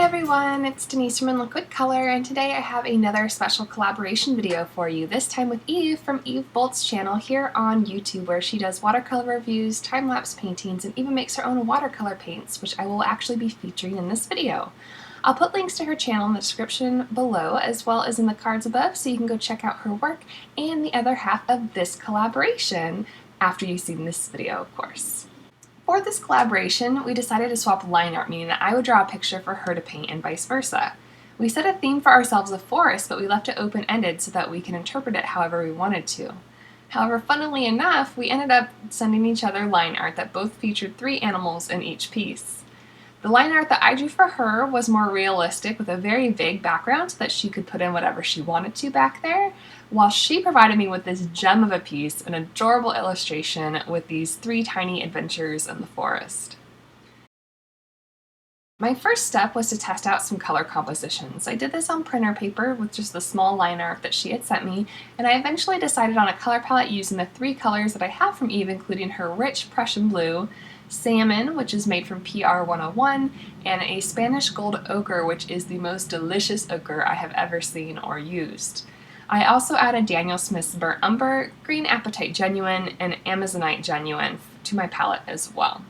everyone, it's Denise from Liquid Color, and today I have another special collaboration video for you, this time with Eve from Eve Bolt's channel here on YouTube, where she does watercolor reviews, time-lapse paintings, and even makes her own watercolor paints, which I will actually be featuring in this video. I'll put links to her channel in the description below, as well as in the cards above, so you can go check out her work and the other half of this collaboration after you've seen this video, of course. For this collaboration, we decided to swap line art, meaning that I would draw a picture for her to paint and vice versa. We set a theme for ourselves of forest, but we left it open-ended so that we can interpret it however we wanted to. However, funnily enough, we ended up sending each other line art that both featured 3 animals in each piece. The line art that I drew for her was more realistic with a very vague background so that she could put in whatever she wanted to back there, while she provided me with this gem of a piece, an adorable illustration with these 3 tiny adventures in the forest. My first step was to test out some color compositions. I did this on printer paper with just the small line art that she had sent me, and I eventually decided on a color palette using the 3 colors that I have from Eve, including her rich Prussian Blue, Salmon, which is made from PR 101, and a Spanish Gold Ochre, which is the most delicious ochre I have ever seen or used. I also added Daniel Smith's Burnt Umber, Green Apatite Genuine, and Amazonite Genuine to my palette as well.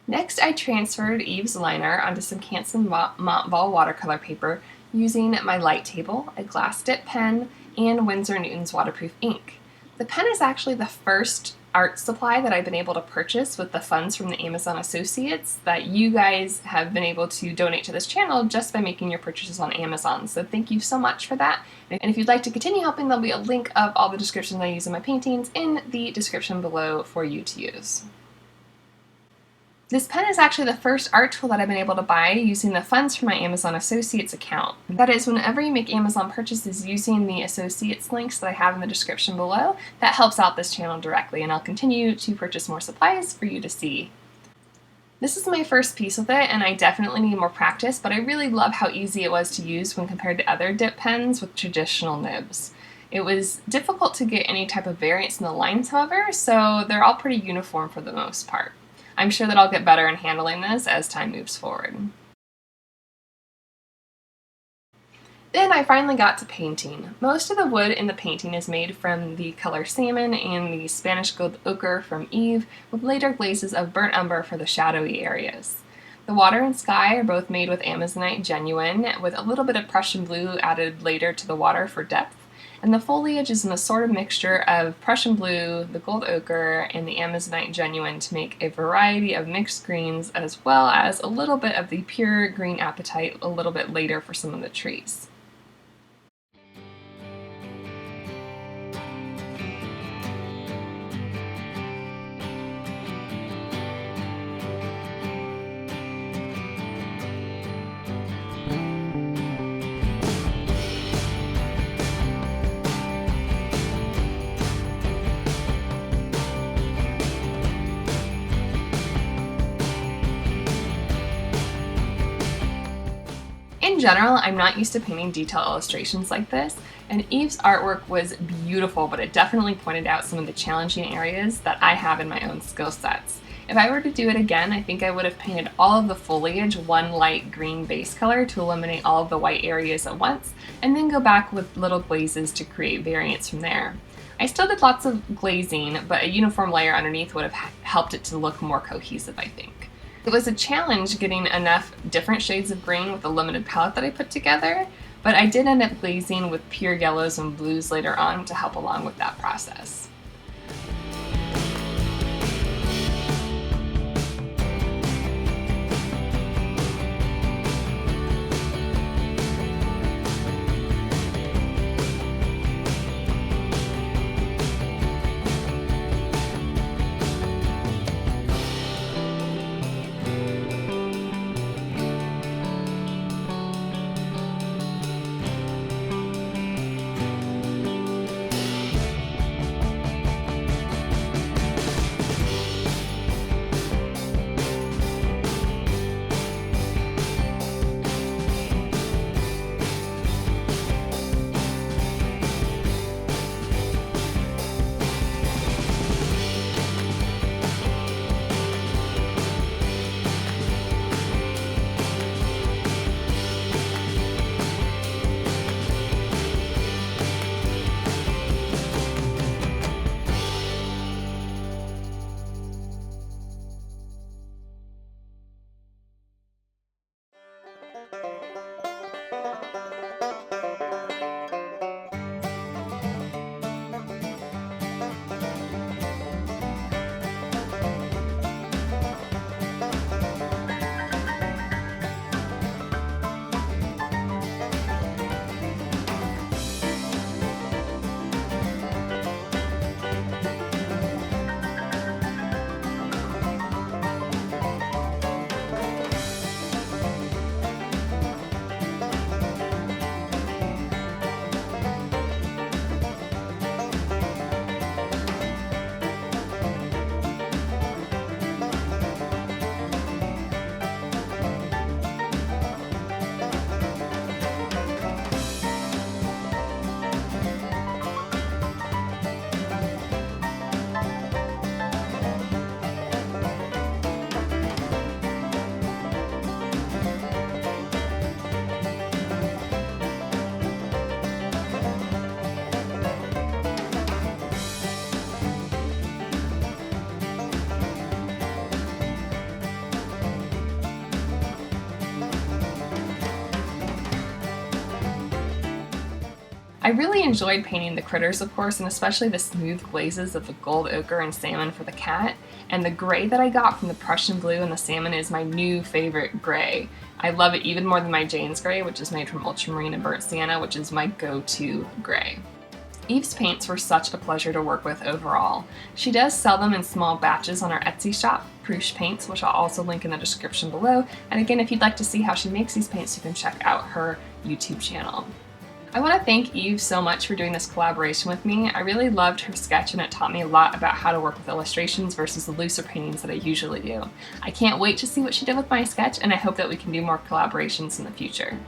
Next, I transferred Eve's line art onto some Canson Montball watercolor paper using my light table, a glass dip pen, and Winsor Newton's waterproof ink. The pen is actually the first art supply that I've been able to purchase with the funds from the Amazon Associates that you guys have been able to donate to this channel just by making your purchases on Amazon. So thank you so much for that. And if you'd like to continue helping, there'll be a link of all the descriptions I use in my paintings in the description below for you to use. This pen is actually the first art tool that I've been able to buy using the funds from my Amazon Associates account. That is, whenever you make Amazon purchases using the Associates links that I have in the description below, that helps out this channel directly, and I'll continue to purchase more supplies for you to see. This is my first piece with it, and I definitely need more practice, but I really love how easy it was to use when compared to other dip pens with traditional nibs. It was difficult to get any type of variance in the lines, however, so they're all pretty uniform for the most part. I'm sure that I'll get better in handling this as time moves forward. Then I finally got to painting. Most of the wood in the painting is made from the color Salmon and the Spanish Gold Ochre from Eve, with later glazes of Burnt Umber for the shadowy areas. The water and sky are both made with Amazonite Genuine, with a little bit of Prussian Blue added later to the water for depth. And the foliage is an assorted mixture of Prussian Blue, the Gold Ochre, and the Amazonite Genuine to make a variety of mixed greens, as well as a little bit of the pure Green Apatite a little bit later for some of the trees. In general, I'm not used to painting detail illustrations like this, and Eve's artwork was beautiful, but it definitely pointed out some of the challenging areas that I have in my own skill sets. If I were to do it again, I think I would have painted all of the foliage one light green base color to eliminate all of the white areas at once, and then go back with little glazes to create variance from there. I still did lots of glazing, but a uniform layer underneath would have helped it to look more cohesive, I think. It was a challenge getting enough different shades of green with the limited palette that I put together, but I did end up glazing with pure yellows and blues later on to help along with that process. I really enjoyed painting the critters, of course, and especially the smooth glazes of the gold ochre and salmon for the cat. And the gray that I got from the Prussian Blue and the salmon is my new favorite gray. I love it even more than my Jane's gray, which is made from ultramarine and burnt sienna, which is my go-to gray. Eve's paints were such a pleasure to work with overall. She does sell them in small batches on our Etsy shop, Prussian Paints, which I'll also link in the description below. And again, if you'd like to see how she makes these paints, you can check out her YouTube channel. I want to thank Eve so much for doing this collaboration with me. I really loved her sketch and it taught me a lot about how to work with illustrations versus the looser paintings that I usually do. I can't wait to see what she did with my sketch, and I hope that we can do more collaborations in the future.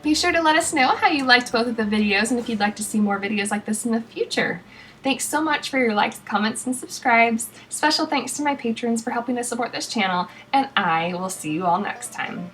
Be sure to let us know how you liked both of the videos and if you'd like to see more videos like this in the future. Thanks so much for your likes, comments, and subscribes. Special thanks to my patrons for helping to support this channel, and I will see you all next time.